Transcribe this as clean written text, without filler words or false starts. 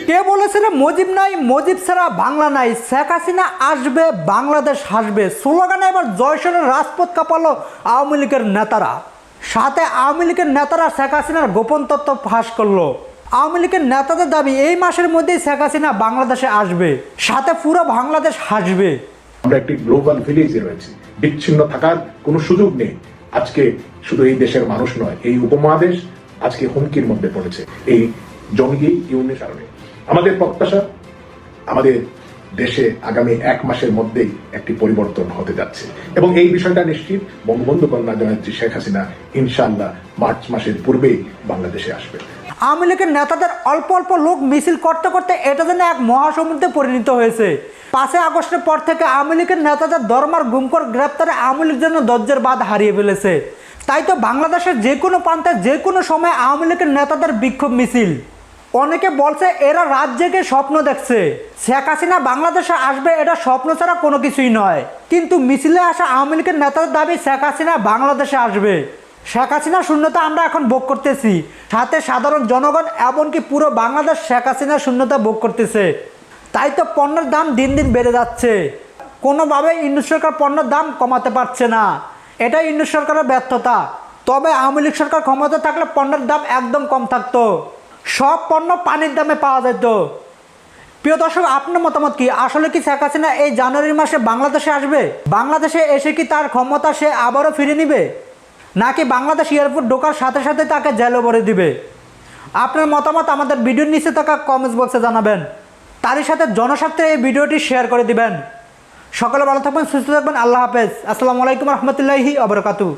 কে বলেছিল মুজিব নাই, মুজিব ছাড়া বাংলা নাই, শেখ হাসিনা আসবে বাংলাদেশ হাসবে স্লোগানে এবার জয়সনের রাজপথ কাঁপালো আওয়ামী লীগের নেতারা। সাথে আওয়ামী লীগের নেতারা শেখ হাসিনার গোপন তথ্য ফাঁস করলো। আওয়ামী লীগের নেতাদের দাবি এই মাসের মধ্যেই শেখ হাসিনা বাংলাদেশে আসবে, সাথে পুরো বাংলাদেশ হাসবে। আমরা একটি গ্লোবাল ভিলেজে রয়েছি, বিচ্ছিন্ন থাকার কোনো সুযোগ নেই। আজকে শুধু এই দেশের মানুষ নয়, এই উপমহাদেশ আজকে হুমকির মধ্যে পড়েছে এই জঙ্গি ইউনিটের কারণে। আমাদের প্রত্যাশা আমাদের দেশে আগামী 1 মাসের মধ্যেই একটি পরিবর্তন হতে যাচ্ছে এবং এই বিষয়টা নিশ্চিত বঙ্গবন্ধু কন্যা জননেত্রী শেখ হাসিনা ইনশাআল্লাহ মার্চ মাসের পূর্বেই বাংলাদেশে আসবে। আওয়ামী লীগের নেতাদের অল্প অল্প লোক মিছিল করতে করতে এটা যেন এক মহাসমুদ্রে পরিণত হয়েছে। 5 আগস্টের পর থেকে আওয়ামী লীগের নেতাদের দরমার গুমকর গ্রেপ্তারে আওয়ামী লীগ যেন ধৈর্যের বাঁধ হারিয়ে ফেলেছে। তাই তো বাংলাদেশের যে কোনো প্রান্তে যে কোনো সময় আওয়ামী লীগের নেতাদের বিক্ষোভ মিছিল। অনেকে বলছে এরা রাত জেগে স্বপ্ন দেখছে, শেখ হাসিনা বাংলাদেশে আসবে এটা স্বপ্ন ছাড়া কোনো কিছুই নয়। কিন্তু মিছিলে আসা আওয়ামী লীগের নেতাদের দাবি শেখ হাসিনা বাংলাদেশে আসবে। শেখ হাসিনা শূন্যতা আমরা এখন ভোগ করতেছি, সাথে সাধারণ জনগণ এমনকি পুরো বাংলাদেশ শেখ হাসিনা শূন্যতা ভোগ করতেছে। তাই তো পণ্যের দাম দিন দিন বেড়ে যাচ্ছে। কোনোভাবে ইউনূস সরকার পণ্যের দাম কমাতে পারছে না, এটাই ইউনূস সরকারের ব্যর্থতা। তবে আওয়ামী লীগ সরকার ক্ষমতা থাকলে পণ্যের দাম একদম কম থাকতো, সব পণ্য পানির দামে পাওয়া যেত। প্রিয় দর্শক, আপনার মতামত কি? আসলে কি শেখ হাসিনা এই জানুয়ারি মাসে বাংলাদেশে আসবে? বাংলাদেশে এসে কি তার ক্ষমতা সে আবারও ফিরে নিবে, নাকি বাংলাদেশ এয়ারপোর্ট ঢোকার সাথে সাথে তাকে জেলে ভরে দিবে? আপনার মতামত আমাদের ভিডিওর নিচে থাকা কমেন্টস বক্সে জানাবেন। তারই সাথে জনস্বার্থে এই ভিডিওটি শেয়ার করে দিবেন। সকলে ভালো থাকবেন, সুস্থ থাকবেন। আল্লাহ হাফেজ। আসসালামু আলাইকুম রহমতুল্লাহি ওয়া বারাকাতুহু।